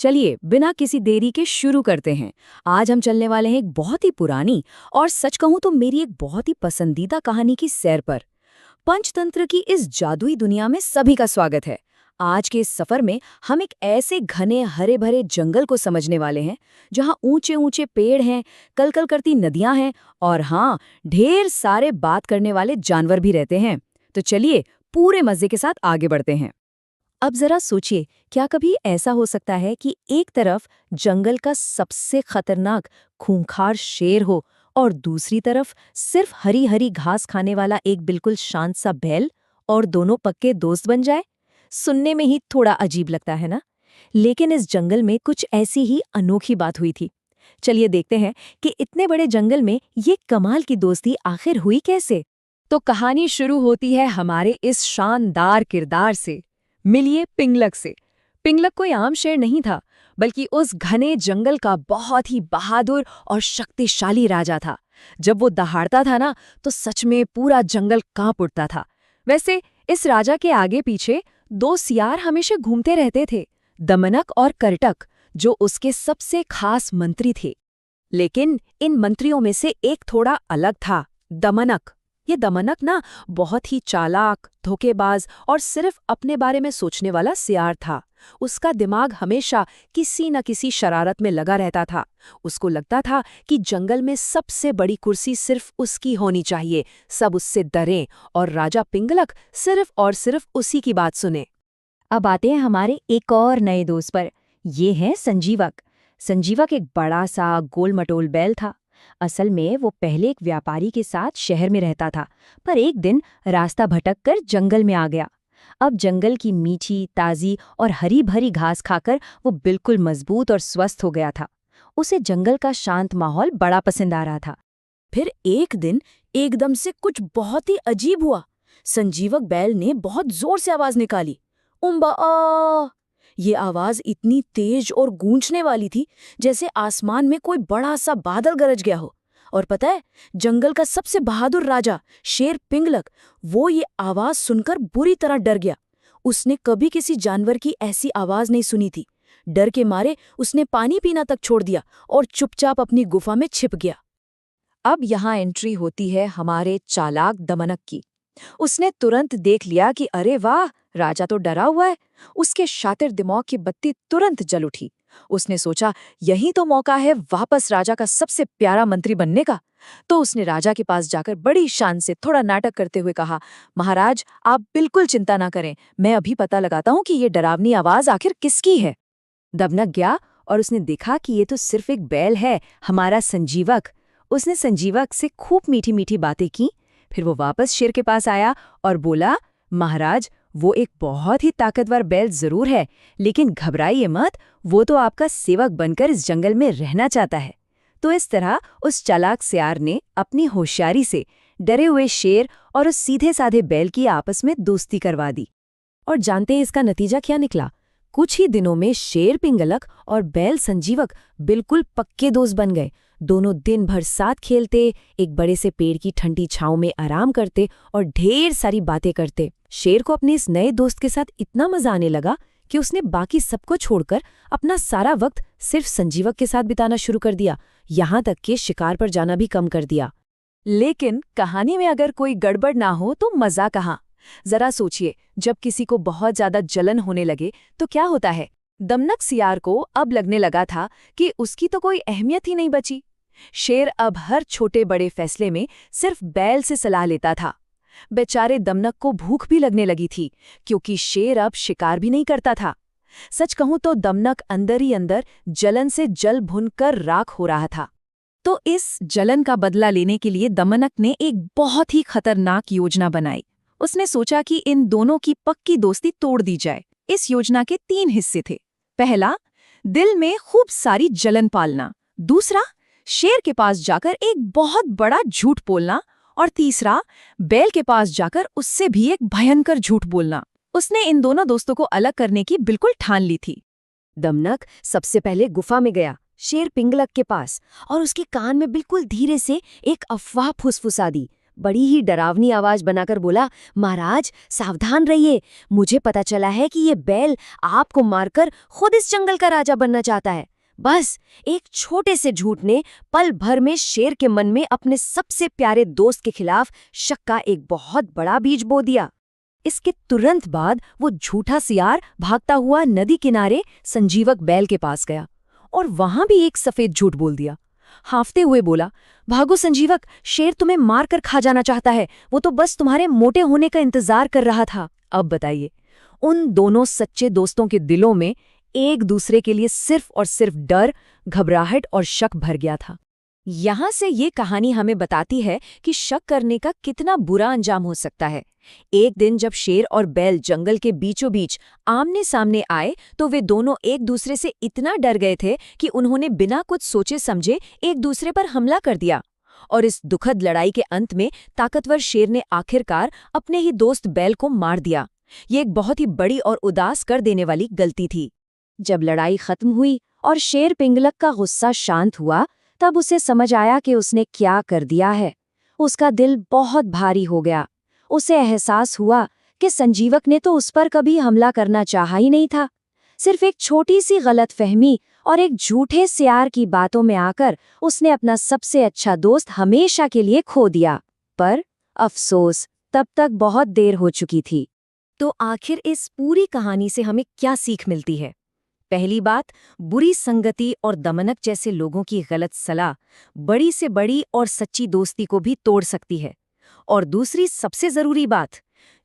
चलिए बिना किसी देरी के शुरू करते हैं। आज हम चलने वाले हैं एक बहुत ही पुरानी और सच कहूं तो मेरी एक बहुत ही पसंदीदा कहानी की सैर पर। पंचतंत्र की इस जादुई दुनिया में सभी का स्वागत है। आज के इस सफर में हम एक ऐसे घने हरे भरे जंगल को समझने वाले हैं जहां ऊंचे ऊंचे पेड़ हैं, कलकल करती नदियां हैं और हाँ, ढेर सारे बात करने वाले जानवर भी रहते हैं। तो चलिए पूरे मजे के साथ आगे बढ़ते हैं। अब जरा सोचिए, क्या कभी ऐसा हो सकता है कि एक तरफ जंगल का सबसे खतरनाक खूंखार शेर हो और दूसरी तरफ सिर्फ हरी हरी घास खाने वाला एक बिल्कुल शांत सा बैल, और दोनों पक्के दोस्त बन जाए। सुनने में ही थोड़ा अजीब लगता है ना? लेकिन इस जंगल में कुछ ऐसी ही अनोखी बात हुई थी। चलिए देखते हैं कि इतने बड़े जंगल में ये कमाल की दोस्ती आखिर हुई कैसे। तो कहानी शुरू होती है हमारे इस शानदार किरदार से। मिलिए पिंगलक से। पिंगलक कोई आम शेर नहीं था, बल्कि उस घने जंगल का बहुत ही बहादुर और शक्तिशाली राजा था। जब वो दहाड़ता था ना, तो सच में पूरा जंगल कांप उठता था। वैसे इस राजा के आगे पीछे दो सियार हमेशा घूमते रहते थे, दमनक और करटक, जो उसके सबसे खास मंत्री थे। लेकिन इन मंत्रियों में से एक थोड़ा अलग था, दमनक। ये दमनक ना बहुत ही चालाक, धोखेबाज और सिर्फ अपने बारे में सोचने वाला सियार था। उसका दिमाग हमेशा किसी न किसी शरारत में लगा रहता था। उसको लगता था कि जंगल में सबसे बड़ी कुर्सी सिर्फ उसकी होनी चाहिए, सब उससे डरें और राजा पिंगलक सिर्फ और सिर्फ उसी की बात सुने। अब आते हैं हमारे एक और नए दोस्त पर। ये है संजीवक। संजीवक एक बड़ा सा गोल-मटोल बैल था। असल में वो पहले एक व्यापारी के साथ शहर में रहता था, पर एक दिन रास्ता भटककर जंगल में आ गया। अब जंगल की मीठी, ताज़ी और हरी भरी घास खाकर वो बिल्कुल मजबूत और स्वस्थ हो गया था। उसे जंगल का शांत माहौल बड़ा पसंद आ रहा था। फिर एक दिन एकदम से कुछ बहुत ही अजीब हुआ। संजीवक बैल ने बहुत जोर से आवाज निकाली, उम्बा आ। ये आवाज इतनी तेज और गूंजने वाली थी जैसे आसमान में कोई बड़ा सा बादल गरज गया हो। और पता है, जंगल का सबसे बहादुर राजा शेर पिंगलक, वो ये आवाज सुनकर बुरी तरह डर गया। उसने कभी किसी जानवर की ऐसी आवाज नहीं सुनी थी। डर के मारे उसने पानी पीना तक छोड़ दिया और चुपचाप अपनी गुफा में छिप गया। अब यहाँ एंट्री होती है हमारे चालाक दमनक की। उसने तुरंत देख लिया कि अरे वाह, राजा तो डरा हुआ है। उसके शातिर दिमाग की बत्ती तुरंत जल उठी। उसने सोचा, यही तो मौका है वापस राजा का सबसे प्यारा मंत्री बनने का। तो उसने राजा के पास जाकर बड़ी शान से थोड़ा नाटक करते हुए कहा, महाराज आप बिल्कुल चिंता ना करें, मैं अभी पता लगाता हूँ कि ये डरावनी आवाज आखिर किसकी है। दमनक गया और उसने देखा कि ये तो सिर्फ एक बैल है, हमारा संजीवक। उसने संजीवक से खूब मीठी मीठी बातें की। फिर वो वापस शेर के पास आया और बोला, महाराज वो एक बहुत ही ताकतवर बैल जरूर है, लेकिन घबराइए मत, वो तो आपका सेवक बनकर इस जंगल में रहना चाहता है। तो इस तरह उस चालाक सियार ने अपनी होशियारी से डरे हुए शेर और उस सीधे साधे बैल की आपस में दोस्ती करवा दी। और जानते हैं इसका नतीजा क्या निकला? कुछ ही दिनों में शेर पिंगलक और बैल संजीवक बिल्कुल पक्के दोस्त बन गए। दोनों दिन भर साथ खेलते, एक बड़े से पेड़ की ठंडी छांव में आराम करते और ढेर सारी बातें करते। शेर को अपने इस नए दोस्त के साथ इतना मजा आने लगा कि उसने बाकी सबको छोड़कर अपना सारा वक्त सिर्फ संजीवक के साथ बिताना शुरू कर दिया, यहाँ तक कि शिकार पर जाना भी कम कर दिया। लेकिन कहानी में अगर कोई गड़बड़ ना हो तो मजा कहाँ? जरा सोचिए, जब किसी को बहुत ज्यादा जलन होने लगे तो क्या होता है? दमनक सियार को अब लगने लगा था कि उसकी तो कोई अहमियत ही नहीं बची। शेर अब हर छोटे बड़े फैसले में सिर्फ बैल से सलाह लेता था। बेचारे दमनक को भूख भी लगने लगी थी, क्योंकि शेर अब शिकार भी नहीं करता था। सच कहूं तो दमनक अंदर ही अंदर जलन से जल भुनकर राख हो रहा था। तो इस जलन का बदला लेने के लिए दमनक ने एक बहुत ही खतरनाक योजना बनाई। उसने सोचा कि इन दोनों की पक्की दोस्ती तोड़ दी जाए। इस योजना के 3 हिस्से थे। पहला, दिल में खूब सारी जलन पालना। दूसरा, शेर के पास जाकर एक बहुत बड़ा झूठ बोलना। और तीसरा, बैल के पास जाकर उससे भी एक भयंकर झूठ बोलना। उसने इन दोनों दोस्तों को अलग करने की बिल्कुल ठान ली थी। दमनक सबसे पहले गुफा में गया शेर पिंगलक के पास और उसके कान में बिल्कुल धीरे से एक अफवाह फुसफुसा दी। बड़ी ही डरावनी आवाज बनाकर बोला, महाराज सावधान रहिए, मुझे पता चला है कि ये बैल आपको मारकर खुद इस जंगल का राजा बनना चाहता है। बस एक छोटे से झूठ ने पल भर में शेर के मन में अपने सबसे प्यारे दोस्त के खिलाफ शक का एक बहुत बड़ा बीज बो दिया। इसके तुरंत बाद वो झूठा सियार भागता हुआ नदी किनारे संजीवक बैल के पास गया और वहां भी एक सफेद झूठ बोल दिया। हांफते हुए बोला, भागो संजीवक, शेर तुम्हें मार कर खा जाना चाहता है, वो तो बस तुम्हारे मोटे होने का इंतजार कर रहा था। अब बताइए, उन दोनों सच्चे दोस्तों के दिलों में एक दूसरे के लिए सिर्फ और सिर्फ डर, घबराहट और शक भर गया था। यहाँ से ये कहानी हमें बताती है कि शक करने का कितना बुरा अंजाम हो सकता है। एक दिन जब शेर और बैल जंगल के बीचों बीच आमने सामने आए तो वे दोनों एक दूसरे से इतना डर गए थे कि उन्होंने बिना कुछ सोचे समझे एक दूसरे पर हमला कर दिया। और इस दुखद लड़ाई के अंत में ताकतवर शेर ने आखिरकार अपने ही दोस्त बैल को मार दिया। ये एक बहुत ही बड़ी और उदास कर देने वाली गलती थी। जब लड़ाई खत्म हुई और शेर पिंगलक का गुस्सा शांत हुआ, तब उसे समझ आया कि उसने क्या कर दिया है। उसका दिल बहुत भारी हो गया। उसे एहसास हुआ कि संजीवक ने तो उस पर कभी हमला करना चाहा ही नहीं था। सिर्फ एक छोटी सी गलतफहमी और एक झूठे सियार की बातों में आकर उसने अपना सबसे अच्छा दोस्त हमेशा के लिए खो दिया। पर अफसोस, तब तक बहुत देर हो चुकी थी। तो आखिर इस पूरी कहानी से हमें क्या सीख मिलती है? पहली बात, बुरी संगति और दमनक जैसे लोगों की गलत सलाह बड़ी से बड़ी और सच्ची दोस्ती को भी तोड़ सकती है। और दूसरी सबसे जरूरी बात,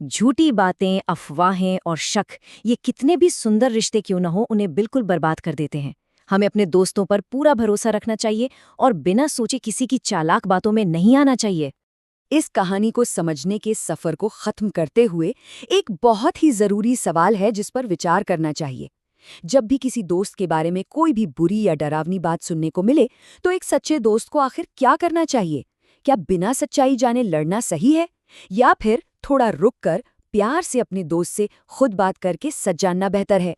झूठी बातें, अफवाहें और शक, ये कितने भी सुंदर रिश्ते क्यों न हो, उन्हें बिल्कुल बर्बाद कर देते हैं। हमें अपने दोस्तों पर पूरा भरोसा रखना चाहिए और बिना सोचे किसी की चालाक बातों में नहीं आना चाहिए। इस कहानी को समझने के सफर को खत्म करते हुए एक बहुत ही जरूरी सवाल है जिस पर विचार करना चाहिए। जब भी किसी दोस्त के बारे में कोई भी बुरी या डरावनी बात सुनने को मिले तो एक सच्चे दोस्त को आखिर क्या करना चाहिए? क्या बिना सच्चाई जाने लड़ना सही है, या फिर थोड़ा रुककर प्यार से अपने दोस्त से खुद बात करके सच जानना बेहतर है?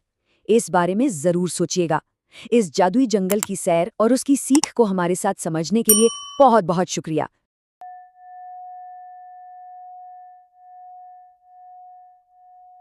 इस बारे में जरूर सोचिएगा। इस जादुई जंगल की सैर और उसकी सीख को हमारे साथ समझने के लिए बहुत बहुत शुक्रिया।